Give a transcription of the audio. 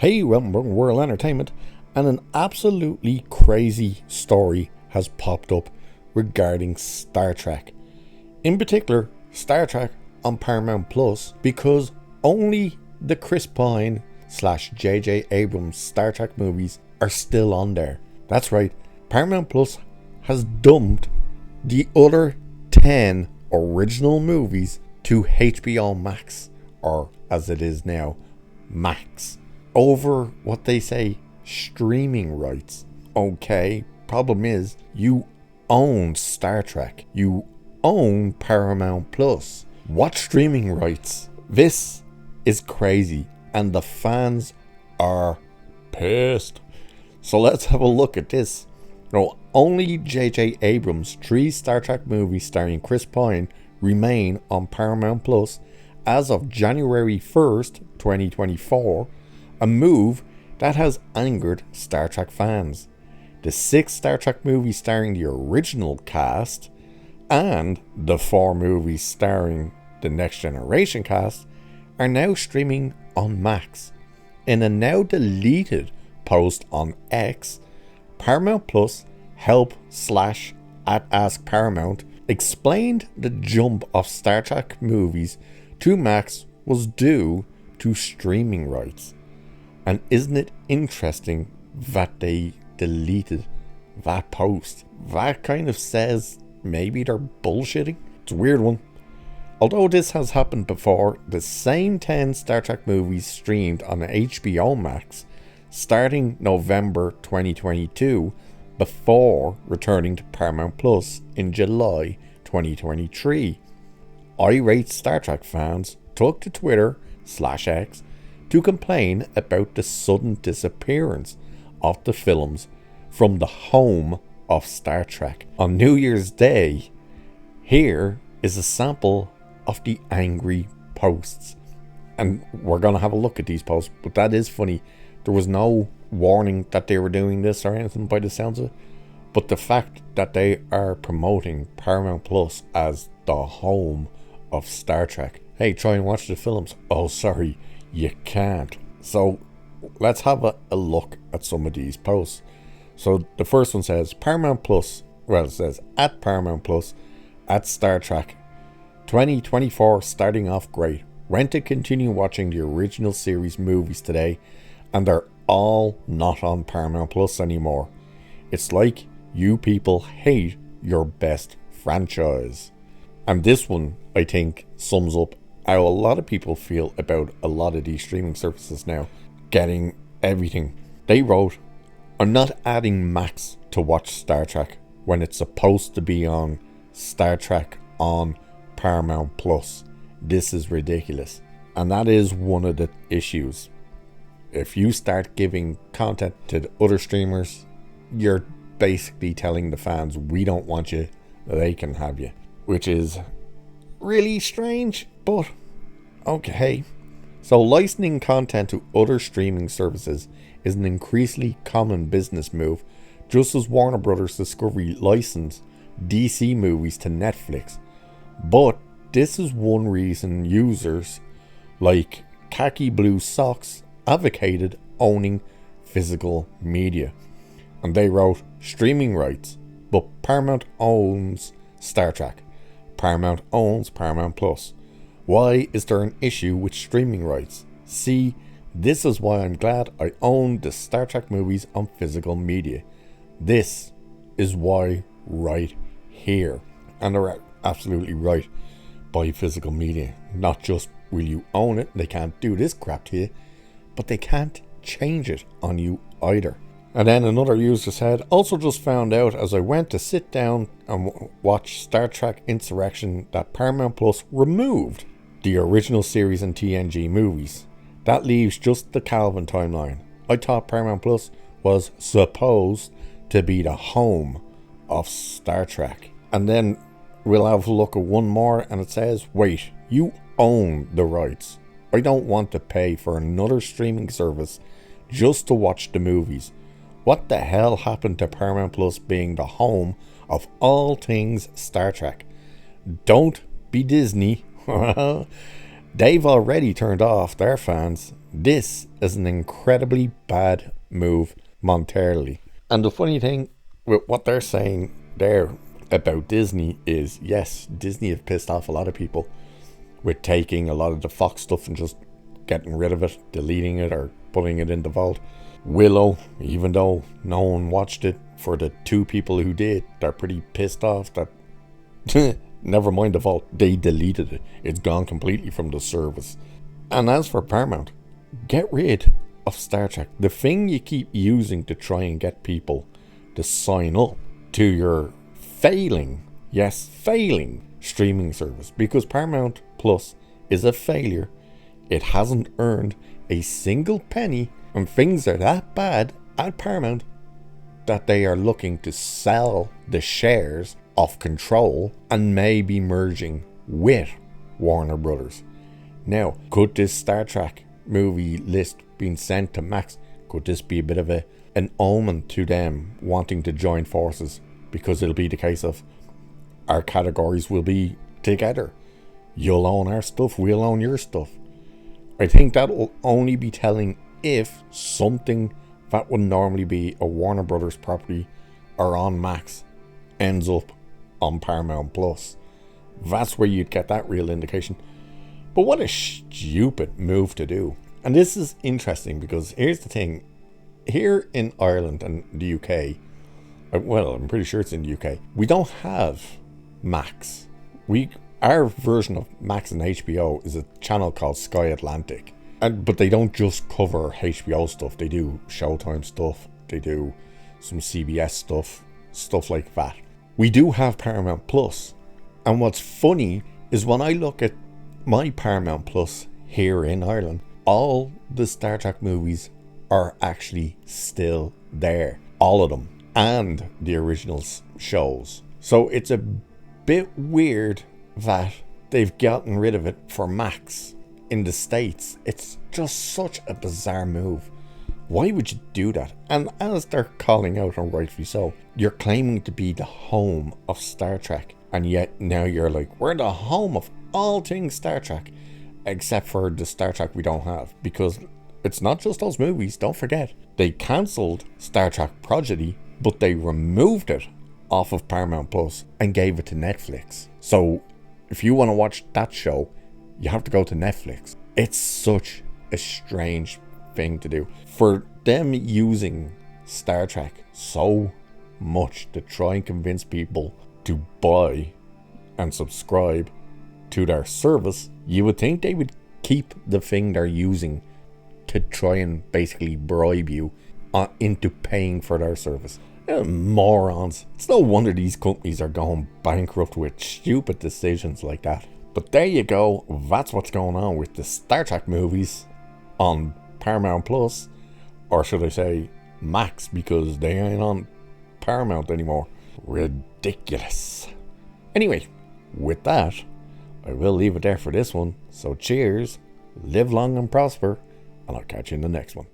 Hey, welcome to World Entertainment, and an absolutely crazy story has popped up regarding Star Trek. In particular, Star Trek on Paramount Plus, because only the Chris Pine / J.J. Abrams Star Trek movies are still on there. That's right, Paramount Plus has dumped the other 10 original movies to HBO Max, or as it is now, Max, over what they say streaming rights. Okay, problem is you own Star Trek, you own Paramount Plus. What streaming rights? This is crazy, and the fans are pissed. So let's have a look at this. Only J.J. Abrams' 3 Star Trek movies starring Chris Pine remain on Paramount Plus as of January 1st, 2024, a move that has angered Star Trek fans. The 6 Star Trek movies starring the original cast and the 4 movies starring the Next Generation cast are now streaming on Max. In a now deleted post on X, Paramount Plus help / at Ask Paramount explained the jump of Star Trek movies to Max was due to streaming rights. And isn't it interesting that they deleted that post? That kind of says maybe they're bullshitting. It's a weird one. Although this has happened before, the same 10 Star Trek movies streamed on HBO Max starting November 2022 before returning to Paramount Plus in July 2023. Irate Star Trek fans took to Twitter / X to complain about the sudden disappearance of the films from the home of Star Trek. On New Year's Day, here is a sample of the angry posts. And we're going to have a look at these posts, but that is funny. There was no warning that they were doing this or anything by the sounds of it. But the fact that they are promoting Paramount Plus as the home of Star Trek. Hey, try and watch the films. Oh, sorry, you can't. So let's have a look at some of these posts. So the first one says Paramount Plus, well, it says at Paramount Plus, at Star Trek 2024 starting off great. Went to continue watching the original series movies today, and they're all not on Paramount Plus anymore. It's like you people hate your best franchise. And this one, I think, sums up how a lot of people feel about a lot of these streaming services now getting everything. They wrote, I'm not adding Max to watch Star Trek when it's supposed to be on Star Trek on Paramount Plus. This is ridiculous. And that is one of the issues. If you start giving content to the other streamers, you're basically telling the fans, we don't want you, they can have you. Which is really strange, but okay. So licensing content to other streaming services is an increasingly common business move, just as Warner Brothers Discovery licensed DC movies to Netflix. But this is one reason users like Khaki Blue Socks advocated owning physical media. And they wrote, streaming rights, but Paramount owns Star Trek. Paramount owns Paramount Plus. Why is there an issue with streaming rights? See, this is why I'm glad I own the Star Trek movies on physical media. This is why right here. And they're absolutely right. Buy physical media. Not just will you own it, they can't do this crap to you, but they can't change it on you either. And then another user said, also just found out as I went to sit down and watch Star Trek Insurrection that Paramount Plus removed the original series and TNG movies. That leaves just the Calvin timeline. I thought Paramount Plus was supposed to be the home of Star Trek. And then we'll have a look at one more, and it says, wait, you own the rights. I don't want to pay for another streaming service just to watch the movies. What the hell happened to Paramount Plus being the home of all things Star Trek? Don't be Disney. They've already turned off their fans. This is an incredibly bad move monetarily. And the funny thing with what they're saying there about Disney is, yes, Disney have pissed off a lot of people with taking a lot of the Fox stuff and just getting rid of it, deleting it or putting it in the vault. Willow, even though no one watched it, for the 2 people who did, they're pretty pissed off that never mind the vault, they deleted it. It's gone completely from the service. And as for Paramount, get rid of Star Trek. The thing you keep using to try and get people to sign up to your failing streaming service, because Paramount Plus is a failure. It hasn't earned a single penny, and things are that bad at Paramount that they are looking to sell the shares of control and maybe merging with Warner Brothers. Now, could this Star Trek movie list being sent to Max, could this be a bit of an omen to them wanting to join forces? Because it'll be the case of our categories will be together. You'll own our stuff, we'll own your stuff. I think that will only be telling if something that would normally be a Warner Brothers property or on Max ends up on Paramount Plus. That's where you'd get that real indication. But what a stupid move to do. And this is interesting because here's the thing. Here in Ireland and the UK, well, I'm pretty sure it's in the UK, we don't have Max. Our version of Max and HBO is a channel called Sky Atlantic. But they don't just cover HBO stuff. They do Showtime stuff. They do some CBS stuff like that. We do have Paramount Plus. And what's funny is when I look at my Paramount Plus here in Ireland, all the Star Trek movies are actually still there. All of them. And the original shows. So it's a bit weird that they've gotten rid of it for Max in the States. It's just such a bizarre move. Why would you do that? And as they're calling out, and rightfully so, you're claiming to be the home of Star Trek, and yet now you're like, we're the home of all things Star Trek, except for the Star Trek we don't have. Because it's not just those movies, don't forget. They cancelled Star Trek Prodigy, but they removed it off of Paramount Plus and gave it to Netflix. So if you want to watch that show, you have to go to Netflix. It's such a strange thing to do. For them using Star Trek so much to try and convince people to buy and subscribe to their service, you would think they would keep the thing they're using to try and basically bribe you into paying for their service. Morons. It's no wonder these companies are going bankrupt with stupid decisions like that. But there you go. That's what's going on with the Star Trek movies on Paramount Plus. Or should I say Max, because they ain't on Paramount anymore. Ridiculous. Anyway, with that, I will leave it there for this one. So cheers, live long and prosper, and I'll catch you in the next one.